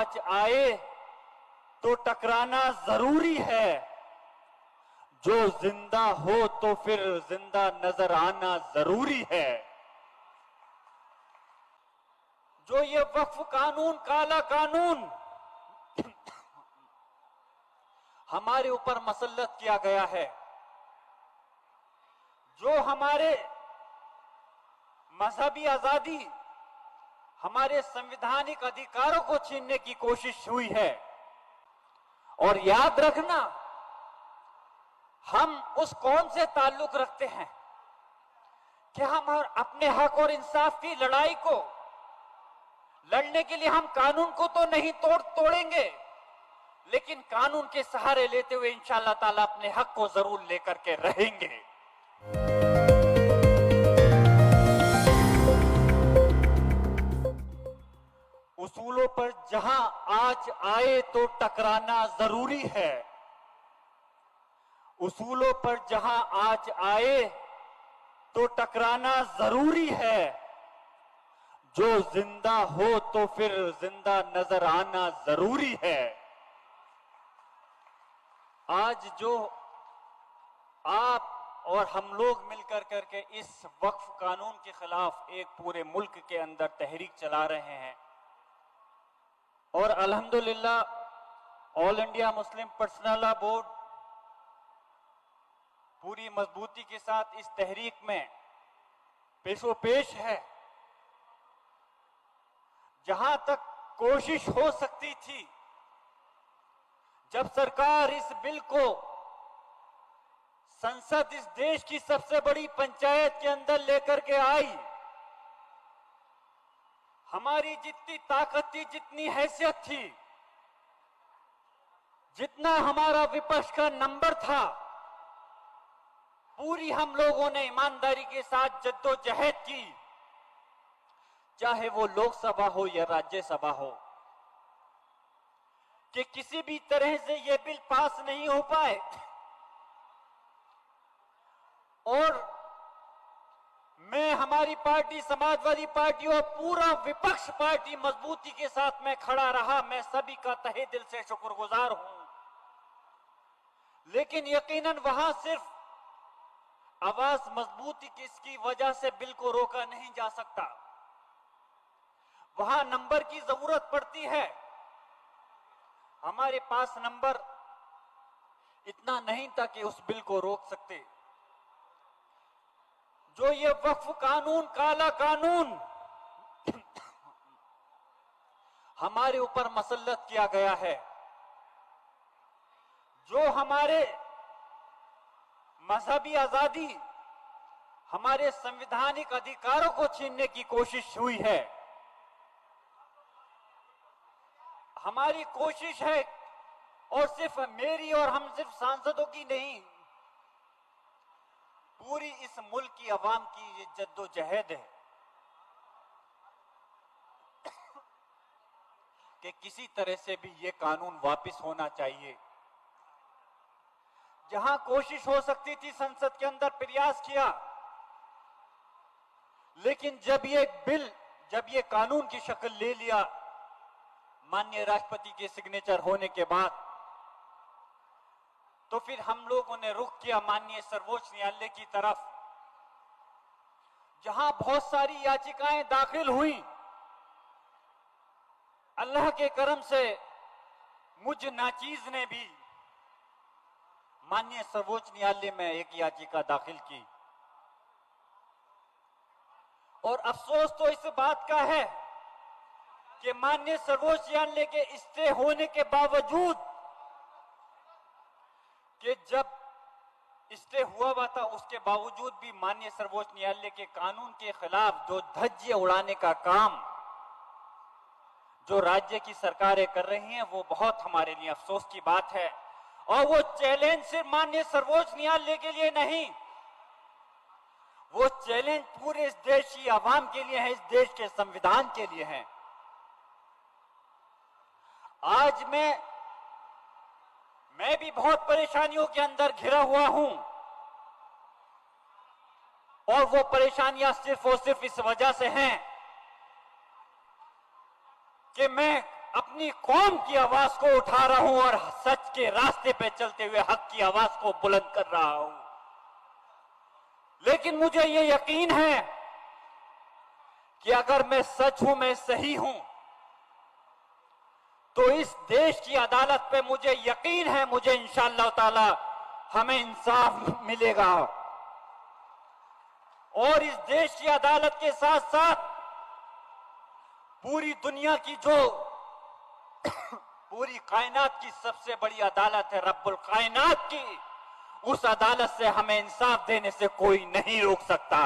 आज आए तो टकराना जरूरी है, जो जिंदा हो तो फिर जिंदा नजर आना जरूरी है। जो ये वक्फ कानून, काला कानून हमारे ऊपर मसल्लत किया गया है, जो हमारे मजहबी आजादी, हमारे संवैधानिक अधिकारों को छीनने की कोशिश हुई है। और याद रखना, हम उस कौम से ताल्लुक रखते हैं कि हम अपने हक और इंसाफ की लड़ाई को लड़ने के लिए हम कानून को तो नहीं तोड़ेंगे, लेकिन कानून के सहारे लेते हुए इंशाअल्लाह ताला अपने हक को जरूर लेकर के रहेंगे। उसूलों पर जहां आज आए तो टकराना जरूरी है। उसूलों पर जहां आज आए तो टकराना जरूरी है, जो जिंदा हो तो फिर जिंदा नजर आना जरूरी है। आज जो आप और हम लोग मिलकर करके इस वक्फ कानून के खिलाफ एक पूरे मुल्क के अंदर तहरीक चला रहे हैं, और अल्हम्दुलिल्लाह all India Muslim personal law board पूरी मजबूती के साथ इस तहरीक में पेशोपेश है। जहां तक कोशिश हो सकती थी, जब सरकार इस बिल को संसद, इस देश की सबसे बड़ी पंचायत के अंदर लेकर के आई, हमारी जितनी ताकत थी, जितनी हैसियत थी, जितना हमारा विपक्ष का नंबर था, पूरी हम लोगों ने ईमानदारी के साथ जद्दोजहद की, चाहे वो लोकसभा हो या राज्यसभा हो, कि किसी भी तरह से ये बिल पास नहीं हो पाए। और मैं, हमारी पार्टी समाजवादी पार्टी और पूरा विपक्ष पार्टी मजबूती के साथ में खड़ा रहा। मैं सभी का तहे दिल से शुक्रगुजार हूं। लेकिन यकीनन वहां सिर्फ आवाज मजबूती किसकी वजह से बिल को रोका नहीं जा सकता, वहां नंबर की जरूरत पड़ती है। हमारे पास नंबर इतना नहीं था कि उस बिल को रोक सकते। जो ये वक्फ कानून, काला कानून हमारे ऊपर मसल्लत किया गया है, जो हमारे मजहबी आजादी, हमारे संवैधानिक अधिकारों को छीनने की कोशिश हुई है। हमारी कोशिश है, और सिर्फ मेरी और हम सिर्फ सांसदों की नहीं, पूरी इस मुल्क की आवाम की ये जद्दोजहद है कि किसी तरह से भी ये कानून वापस होना चाहिए। जहां कोशिश हो सकती थी, संसद के अंदर प्रयास किया, लेकिन जब ये बिल, जब ये कानून की शक्ल ले लिया माननीय राष्ट्रपति के सिग्नेचर होने के बाद, तो फिर हम लोगों ने रुख किया माननीय सर्वोच्च न्यायालय की तरफ, जहां बहुत सारी याचिकाएं दाखिल हुई। अल्लाह के करम से मुझ नाचीज ने भी माननीय सर्वोच्च न्यायालय में एक याचिका दाखिल की, और अफसोस तो इस बात का है कि माननीय सर्वोच्च न्यायालय के स्टे होने के बावजूद, कि जब स्टे हुआ था उसके बावजूद भी माननीय सर्वोच्च न्यायालय के कानून के खिलाफ जो धज्जियां उड़ाने का काम जो राज्य की सरकारें कर रही हैं, वो बहुत हमारे लिए अफसोस की बात है। और वो चैलेंज सिर्फ माननीय सर्वोच्च न्यायालय के लिए नहीं, वो चैलेंज पूरे इस देश की आवाम के लिए है, इस देश के संविधान के लिए है। आज मैं भी बहुत परेशानियों के अंदर घिरा हुआ हूं, और वो परेशानियां सिर्फ और सिर्फ इस वजह से हैं कि मैं अपनी कौम की आवाज को उठा रहा हूं और सच के रास्ते पे चलते हुए हक की आवाज को बुलंद कर रहा हूं। लेकिन मुझे ये यकीन है कि अगर मैं सच हूं, मैं सही हूं, तो इस देश की अदालत पे मुझे यकीन है, मुझे इंशाअल्लाह ताला हमें इंसाफ मिलेगा। और इस देश की अदालत के साथ साथ पूरी दुनिया की जो पूरी कायनात की सबसे बड़ी अदालत है रब्बुल कायनात की, उस अदालत से हमें इंसाफ देने से कोई नहीं रोक सकता।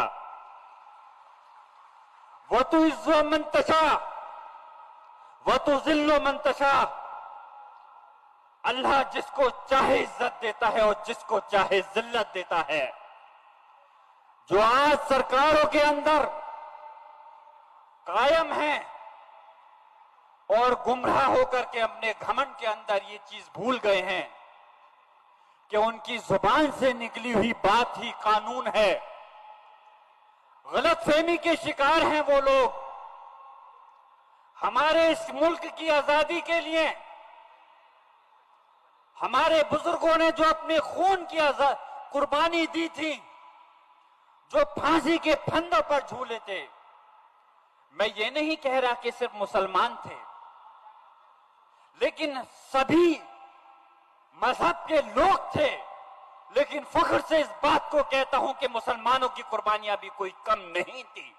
वो तो इज्जो मंतशा वो तो जिल्लो मंतशा, अल्लाह जिसको चाहे इज्जत देता है और जिसको चाहे जिल्लत देता है। जो आज सरकारों के अंदर कायम है और गुमराह होकर के अपने घमंड के अंदर ये चीज भूल गए हैं कि उनकी जुबान से निकली हुई बात ही कानून है। गलतफहमी के शिकार हैं वो लोग। हमारे इस मुल्क की आजादी के लिए हमारे बुजुर्गों ने जो अपने खून की कुर्बानी दी थी, जो फांसी के फंदों पर झूले थे, मैं ये नहीं कह रहा कि सिर्फ मुसलमान थे, लेकिन सभी मजहब के लोग थे। लेकिन फख्र से इस बात को कहता हूं कि मुसलमानों की कुर्बानियां भी कोई कम नहीं थी।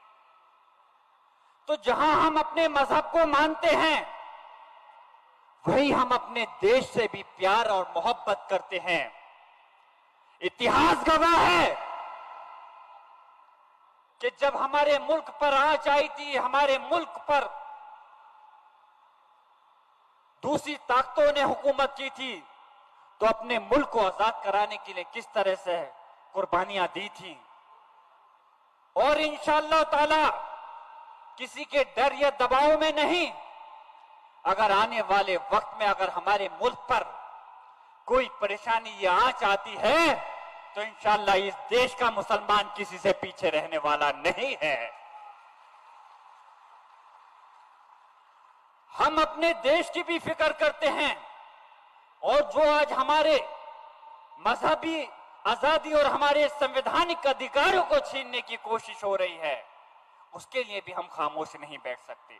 तो जहां हम अपने मजहब को मानते हैं, वही हम अपने देश से भी प्यार और मोहब्बत करते हैं। इतिहास गवाह है कि जब हमारे मुल्क पर आंच आई थी, हमारे मुल्क पर दूसरी ताकतों ने हुकूमत की थी, तो अपने मुल्क को आजाद कराने के लिए किस तरह से कुर्बानियां दी थी। और इंशाअल्लाह ताला किसी के डर या दबाव में नहीं, अगर आने वाले वक्त में अगर हमारे मुल्क पर कोई परेशानी या आंच आती है, तो इंशाअल्लाह इस देश का मुसलमान किसी से पीछे रहने वाला नहीं है। हम अपने देश की भी फिक्र करते हैं, और जो आज हमारे मजहबी आजादी और हमारे संवैधानिक अधिकारों को छीनने की कोशिश हो रही है, उसके लिए भी हम खामोश नहीं बैठ सकते।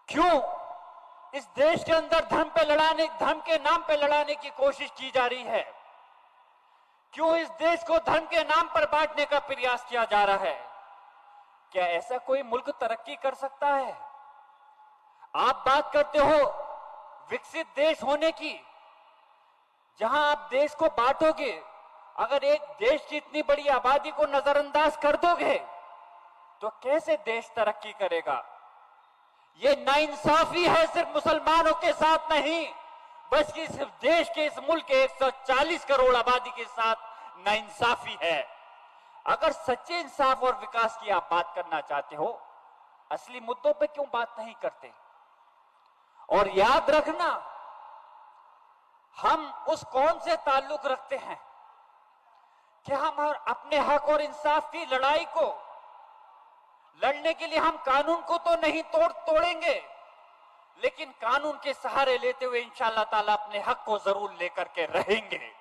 क्यों इस देश के अंदर धर्म के नाम पे लड़ाने की कोशिश की जा रही है? क्यों इस देश को धर्म के नाम पर बांटने का प्रयास किया जा रहा है? क्या ऐसा कोई मुल्क तरक्की कर सकता है? आप बात करते हो विकसित देश होने की, जहां आप देश को बांटोगे, अगर एक देश की इतनी बड़ी आबादी को नजरअंदाज कर दोगे, तो कैसे देश तरक्की करेगा? ये नाइंसाफी है सिर्फ मुसलमानों के साथ नहीं, बल्कि सिर्फ देश के इस मुल्क के 140 करोड़ आबादी के साथ नाइंसाफी है। अगर सच्चे इंसाफ और विकास की आप बात करना चाहते हो, असली मुद्दों पे क्यों बात नहीं करते? और याद रखना, हम उस कौम से ताल्लुक रखते हैं कि हम अपने हक और इंसाफ की लड़ाई को लड़ने के लिए हम कानून को तो नहीं तोड़ेंगे, लेकिन कानून के सहारे लेते हुए इंशाअल्लाह ताला अपने हक को जरूर लेकर के रहेंगे।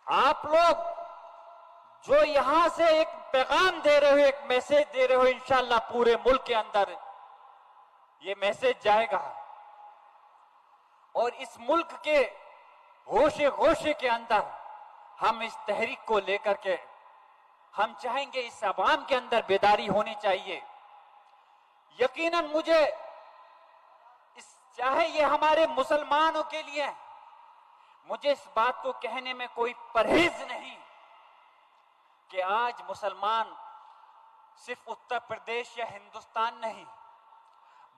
आप लोग जो यहां से एक पैगाम दे रहे हो, एक मैसेज दे रहे हो, इंशाअल्लाह पूरे मुल्क के अंदर ये मैसेज जाएगा। और इस मुल्क के होशे गोशे के अंदर हम इस तहरीक को लेकर के हम चाहेंगे, इस अवाम के अंदर बेदारी होनी चाहिए। यकीनन मुझे चाहे ये हमारे मुसलमानों के लिए, मुझे इस बात को कहने में कोई परहेज नहीं कि आज मुसलमान सिर्फ उत्तर प्रदेश या हिंदुस्तान नहीं,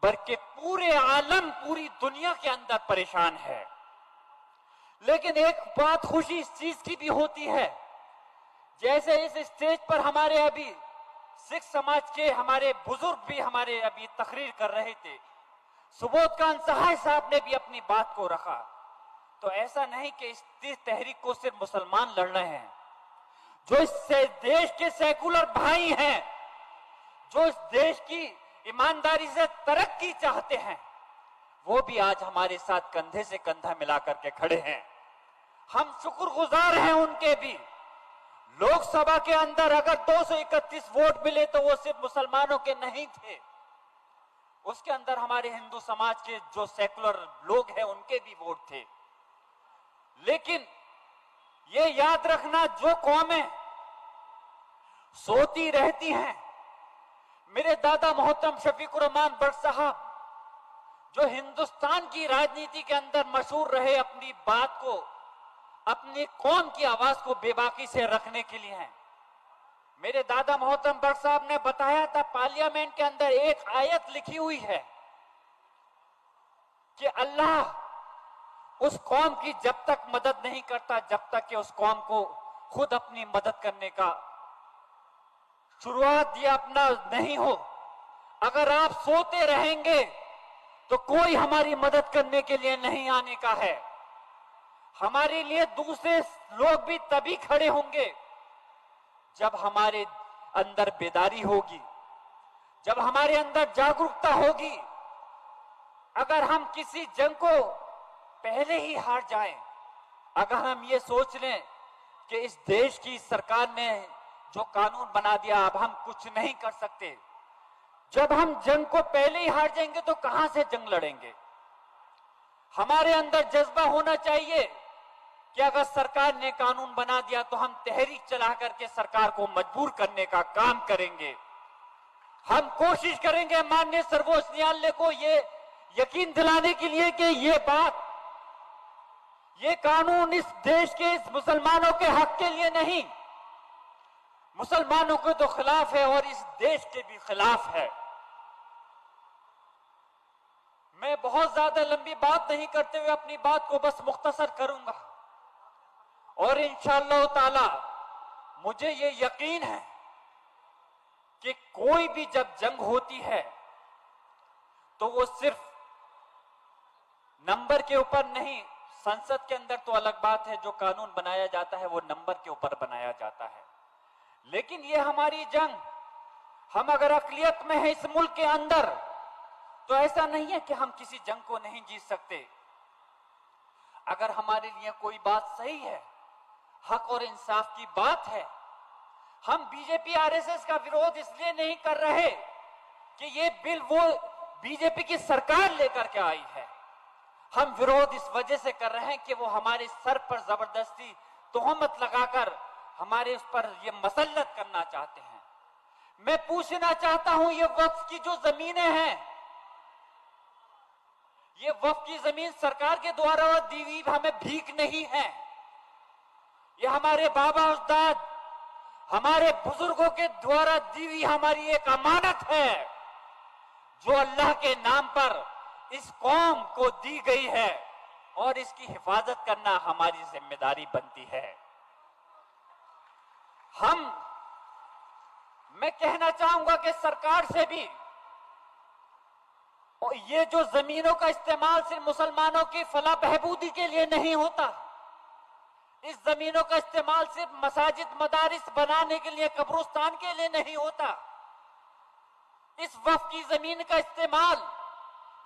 बल्कि पूरे आलम, पूरी दुनिया के अंदर परेशान है। लेकिन एक बात खुशी इस चीज की भी होती है, जैसे इस स्टेज पर हमारे अभी सिख समाज के हमारे बुजुर्ग भी हमारे अभी तकरीर कर रहे थे, सुबोध खान सहाय साहब ने भी अपनी बात को रखा। तो ऐसा नहीं कि इस तहरीक को सिर्फ मुसलमान लड़ रहे हैं, जो इस देश के सेकुलर भाई हैं, जो इस देश की ईमानदारी से तरक्की चाहते हैं, वो भी आज हमारे साथ कंधे से कंधा मिलाकर के खड़े हैं। हम शुक्रगुजार हैं उनके भी। लोकसभा के अंदर अगर 231 वोट मिले तो वो सिर्फ मुसलमानों के नहीं थे, उसके अंदर हमारे हिंदू समाज के जो सेकुलर लोग हैं उनके भी वोट थे। लेकिन ये याद रखना, जो कौमें सोती रहती हैं, मेरे दादा मोहतरम शफीकुर रहमान बट साहब जो हिंदुस्तान की राजनीति के अंदर मशहूर रहे अपनी बात को, अपनी कौम की आवाज को बेबाकी से रखने के लिए हैं। मेरे दादा मोहतरम बट साहब ने बताया था, पार्लियामेंट के अंदर एक आयत लिखी हुई है कि अल्लाह उस कौम की जब तक मदद नहीं करता जब तक कि उस कौम को खुद अपनी मदद करने का शुरुआत या अपना नहीं हो। अगर आप सोते रहेंगे तो कोई हमारी मदद करने के लिए नहीं आने का है। हमारे लिए दूसरे लोग भी तभी खड़े होंगे जब हमारे अंदर बेदारी होगी, जब हमारे अंदर जागरूकता होगी। अगर हम किसी जंग को पहले ही हार जाएं, अगर हम ये सोच लें कि इस देश की सरकार ने जो कानून बना दिया अब हम कुछ नहीं कर सकते, जब हम जंग को पहले ही हार जाएंगे तो कहां से जंग लड़ेंगे। हमारे अंदर जज्बा होना चाहिए कि अगर सरकार ने कानून बना दिया तो हम तहरीक चला करके सरकार को मजबूर करने का काम करेंगे। हम कोशिश करेंगे माननीय सर्वोच्च न्यायालय को ये यकीन दिलाने के लिए कि ये कानून इस देश के, इस मुसलमानों के हक के लिए नहीं, मुसलमानों के तो खिलाफ है और इस देश के भी खिलाफ है। मैं बहुत ज्यादा लंबी बात नहीं करते हुए अपनी बात को बस मुख्तसर करूंगा और इंशाअल्लाह ताला मुझे ये यकीन है कि कोई भी जब जंग होती है तो वो सिर्फ नंबर के ऊपर नहीं, संसद के अंदर तो अलग बात है, जो कानून बनाया जाता है वो नंबर के ऊपर बनाया जाता है। लेकिन ये हमारी जंग, हम अगर अक़लियत में है इस मुल्क के अंदर तो ऐसा नहीं है कि हम किसी जंग को नहीं जीत सकते। अगर हमारे लिए कोई बात सही है, हक और इंसाफ की बात है, हम बीजेपी आरएसएस का विरोध इसलिए नहीं कर रहे कि ये बिल वो बीजेपी की सरकार लेकर के आई है। हम विरोध इस वजह से कर रहे हैं कि वो हमारे सर पर जबरदस्ती तोहमत लगाकर हमारे उस पर ये मसल्लत करना चाहते हैं। मैं पूछना चाहता हूं, ये वक्फ की जो जमीनें हैं, ये वक्फ की जमीन सरकार के द्वारा दी हुई हमें भीख नहीं है। ये हमारे बाबा उस्ताद, हमारे बुजुर्गों के द्वारा दी हुई हमारी एक अमानत है जो अल्लाह के नाम पर इस कौम को दी गई है और इसकी हिफाजत करना हमारी जिम्मेदारी बनती है। मैं कहना चाहूंगा कि सरकार से भी, और ये जो जमीनों का इस्तेमाल सिर्फ मुसलमानों की फलाह बहबूदी के लिए नहीं होता, इस जमीनों का इस्तेमाल सिर्फ मसाजिद मदारिस बनाने के लिए, कब्रिस्तान के लिए नहीं होता। इस वक्फ की जमीन का इस्तेमाल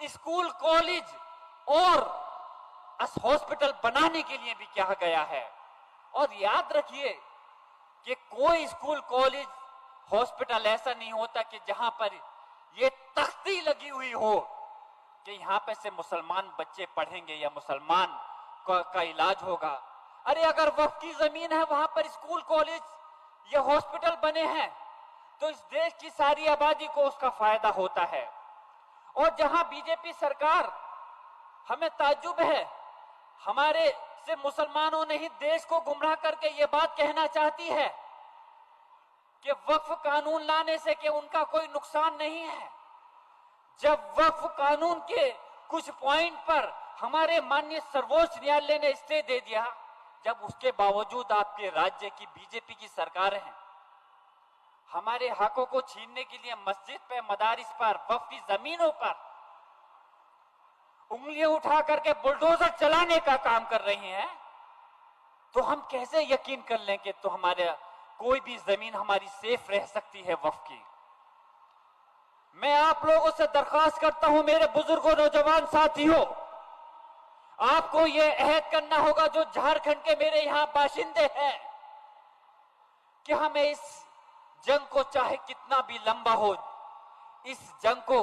स्कूल, कॉलेज और हॉस्पिटल बनाने के लिए भी किया गया है। और याद रखिए कि कोई स्कूल, कॉलेज, हॉस्पिटल ऐसा नहीं होता कि जहां पर ये तख्ती लगी हुई हो कि यहां पे से मुसलमान बच्चे पढ़ेंगे या मुसलमान का इलाज होगा। अरे अगर वक्फ की जमीन है, वहां पर स्कूल, कॉलेज या हॉस्पिटल बने हैं तो इस देश की सारी आबादी को उसका फायदा होता है। और जहां बीजेपी सरकार, हमें ताज्जुब है, हमारे से मुसलमानों ने ही देश को गुमराह करके ये बात कहना चाहती है कि वक्फ कानून लाने से कि उनका कोई नुकसान नहीं है। जब वक्फ कानून के कुछ पॉइंट पर हमारे माननीय सर्वोच्च न्यायालय ने स्टे दे दिया, जब उसके बावजूद आपके राज्य की बीजेपी की सरकार है, हमारे हकों को छीनने के लिए मस्जिद पे, मदारिस पर, वक्फ की जमीनों पर उंगलियां उठा करके बुलडोजर चलाने का काम कर रही हैं, तो हम कैसे यकीन कर लें कि तो हमारे कोई भी जमीन हमारी सेफ रह सकती है वक्फ की। मैं आप लोगों से दरख्वास्त करता हूं, मेरे बुजुर्गों नौजवान साथियों, आपको ये अहद करना होगा, जो झारखंड के मेरे यहां बाशिंदे हैं, कि हमें इस जंग को चाहे कितना भी लंबा हो, इस जंग को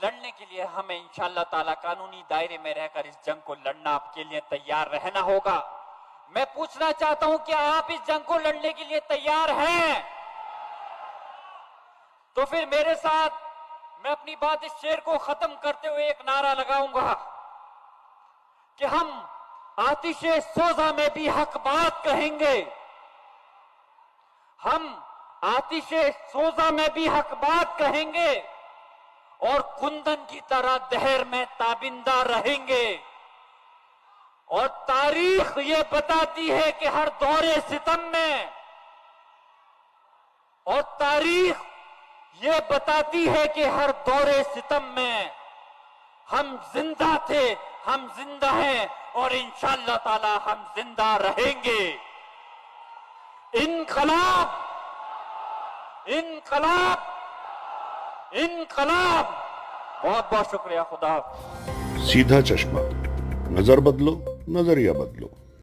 लड़ने के लिए हमें इंशाअल्लाह ताला कानूनी दायरे में रहकर इस जंग को लड़ना आपके लिए तैयार रहना होगा। मैं पूछना चाहता हूं कि आप इस जंग को लड़ने के लिए तैयार हैं? तो फिर मेरे साथ मैं अपनी बात इस शेर को खत्म करते हुए एक नारा लगाऊंगा कि हम आतिशे सोजा में भी हक बात कहेंगे, हम आतिशे सोजा में भी हक बात कहेंगे और कुंदन की तरह दहर में ताबिंदा रहेंगे। और तारीख ये बताती है कि हर दौरे सितम में, और तारीख ये बताती है कि हर दौरे सितम में हम जिंदा थे, हम जिंदा हैं और इंशाअल्लाह ताला हम जिंदा रहेंगे। इनकलाब, इनकलाब, इनकलाब। बहुत बहुत शुक्रिया। खुदा। सीधा चश्मा, नजर बदलो, नजरिया बदलो।